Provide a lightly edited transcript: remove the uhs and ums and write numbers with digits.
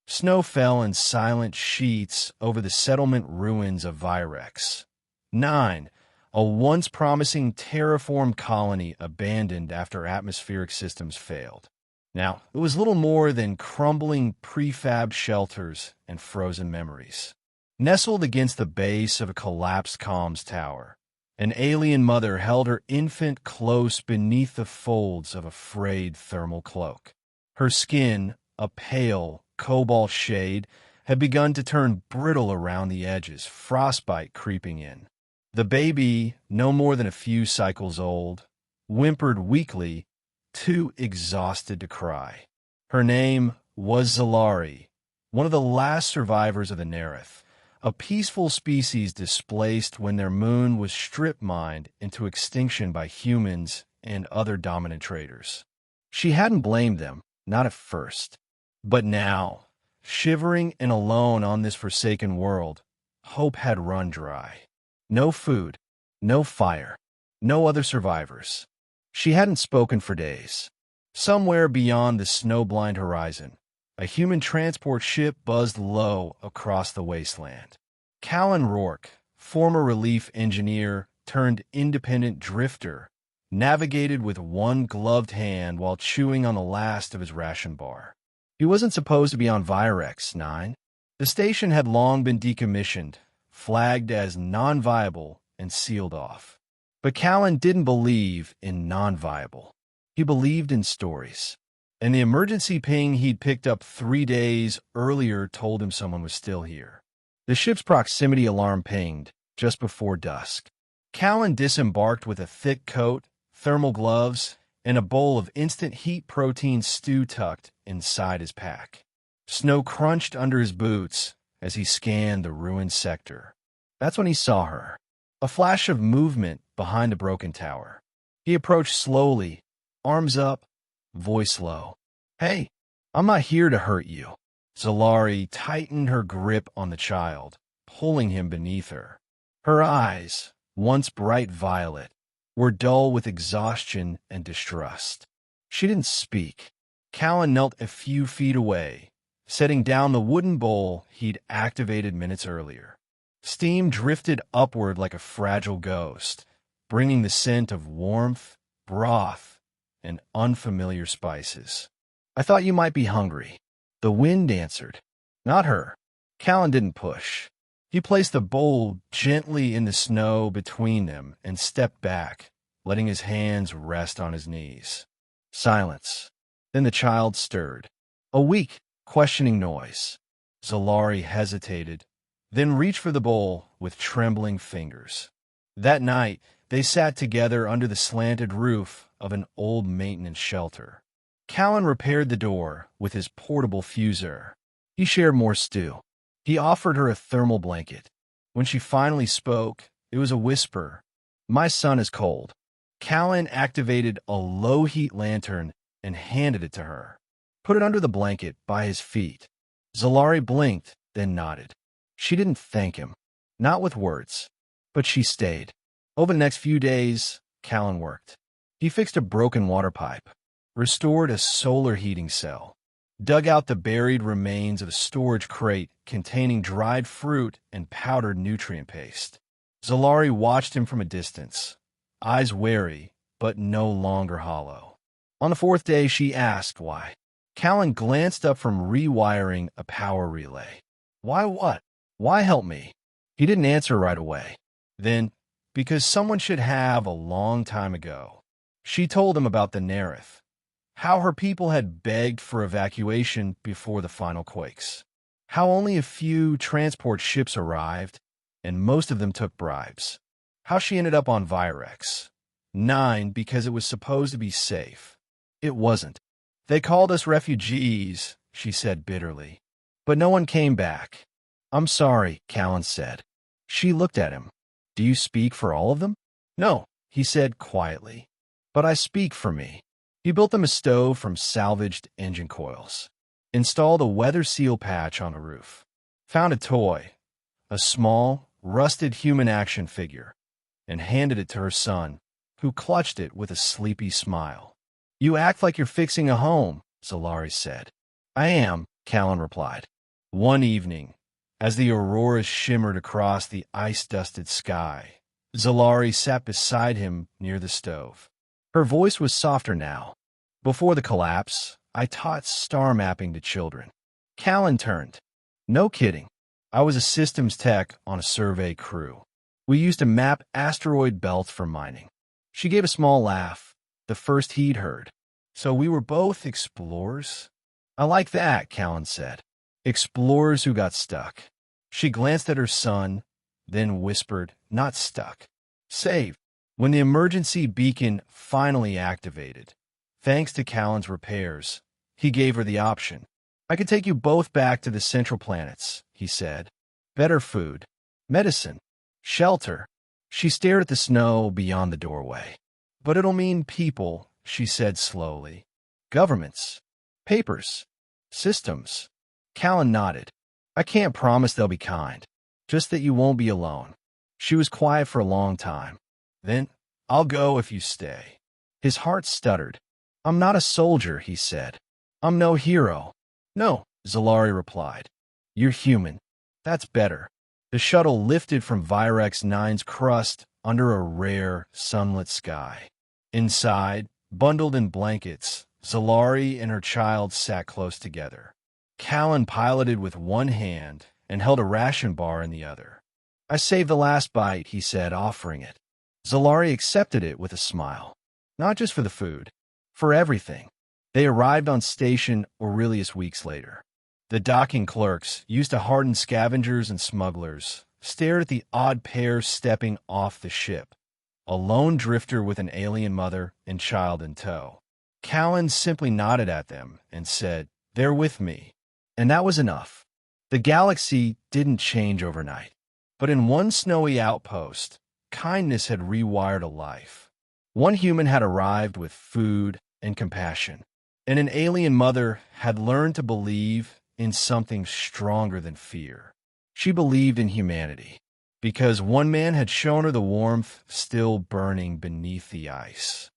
Snow fell in silent sheets over the settlement ruins of Virex. 9. A once promising terraformed colony abandoned after atmospheric systems failed. Now, it was little more than crumbling prefab shelters and frozen memories. Nestled against the base of a collapsed comms tower, an alien mother held her infant close beneath the folds of a frayed thermal cloak. Her skin, a pale, cobalt shade, had begun to turn brittle around the edges, frostbite creeping in. The baby, no more than a few cycles old, whimpered weakly, too exhausted to cry. Her name was Zalari, one of the last survivors of the Nerith, a peaceful species displaced when their moon was strip-mined into extinction by humans and other dominant traders. She hadn't blamed them, not at first. But now, shivering and alone on this forsaken world, hope had run dry. No food, no fire, no other survivors. She hadn't spoken for days. Somewhere beyond the snow-blind horizon, a human transport ship buzzed low across the wasteland. Callan Rourke, former relief engineer turned independent drifter, navigated with one gloved hand while chewing on the last of his ration bar. He wasn't supposed to be on Virex 9. The station had long been decommissioned, flagged as non-viable, and sealed off. But Callan didn't believe in non-viable. He believed in stories. And the emergency ping he'd picked up 3 days earlier told him someone was still here. The ship's proximity alarm pinged just before dusk. Callan disembarked with a thick coat, thermal gloves, and a bowl of instant heat protein stew tucked inside his pack. Snow crunched under his boots as he scanned the ruined sector. That's when he saw her. A flash of movement behind a broken tower. He approached slowly, arms up, voice low. "Hey, I'm not here to hurt you." Zalari tightened her grip on the child, pulling him beneath her. Her eyes, once bright violet, were dull with exhaustion and distrust. She didn't speak. Callan knelt a few feet away, setting down the wooden bowl he'd activated minutes earlier. Steam drifted upward like a fragile ghost, bringing the scent of warmth, broth, and unfamiliar spices. "I thought you might be hungry." The wind answered. Not her. Callan didn't push. He placed the bowl gently in the snow between them and stepped back, letting his hands rest on his knees. Silence. Then the child stirred. A weak, questioning noise. Zalari hesitated, then reached for the bowl with trembling fingers. That night, they sat together under the slanted roof of an old maintenance shelter. Callan repaired the door with his portable fuser. He shared more stew. He offered her a thermal blanket. When she finally spoke, it was a whisper. "My son is cold." Callan activated a low-heat lantern and handed it to her. Put it under the blanket by his feet. Zalari blinked, then nodded. She didn't thank him. Not with words. But she stayed. Over the next few days, Callan worked. He fixed a broken water pipe, restored a solar heating cell, dug out the buried remains of a storage crate containing dried fruit and powdered nutrient paste. Zalari watched him from a distance, eyes wary, but no longer hollow. On the 4th day, she asked why. Callan glanced up from rewiring a power relay. "Why what? Why help me?" He didn't answer right away. Then, because someone should have a long time ago. She told him about the Nerith, how her people had begged for evacuation before the final quakes, how only a few transport ships arrived, and most of them took bribes, how she ended up on Virex 9 because it was supposed to be safe. It wasn't. "They called us refugees," she said bitterly, "but no one came back." "I'm sorry," Callan said. She looked at him. "Do you speak for all of them?" "No," he said quietly, "but I speak for me." He built them a stove from salvaged engine coils, installed a weather seal patch on the roof, found a toy, a small, rusted human action figure, and handed it to her son, who clutched it with a sleepy smile. "You act like you're fixing a home," Zalari said. "I am," Callan replied. One evening, as the aurora shimmered across the ice-dusted sky, Zalari sat beside him near the stove. Her voice was softer now. Before the collapse, I taught star mapping to children. Callan turned. No kidding. I was a systems tech on a survey crew. We used to map asteroid belts for mining. She gave a small laugh, the first he'd heard. So we were both explorers? I like that, Callan said. Explorers who got stuck. She glanced at her son, then whispered, not stuck. Saved. When the emergency beacon finally activated, thanks to Callan's repairs, he gave her the option. I could take you both back to the central planets, he said. Better food, medicine, shelter. She stared at the snow beyond the doorway. But it'll mean people, she said slowly. Governments, papers, systems. Callan nodded. I can't promise they'll be kind, just that you won't be alone. She was quiet for a long time. Then, I'll go if you stay. His heart stuttered. I'm not a soldier, he said. I'm no hero. No, Zalari replied. You're human. That's better. The shuttle lifted from Virex 9's crust under a rare, sunlit sky. Inside, bundled in blankets, Zalari and her child sat close together. Callan piloted with one hand and held a ration bar in the other. I saved the last bite, he said, offering it. Zalari accepted it with a smile. Not just for the food, for everything. They arrived on station Aurelius weeks later. The docking clerks, used to hardened scavengers and smugglers, stared at the odd pair stepping off the ship. A lone drifter with an alien mother and child in tow. Callan simply nodded at them and said, they're with me. And that was enough. The galaxy didn't change overnight. But in one snowy outpost, kindness had rewired a life. One human had arrived with food and compassion, and an alien mother had learned to believe in something stronger than fear. She believed in humanity, because one man had shown her the warmth still burning beneath the ice.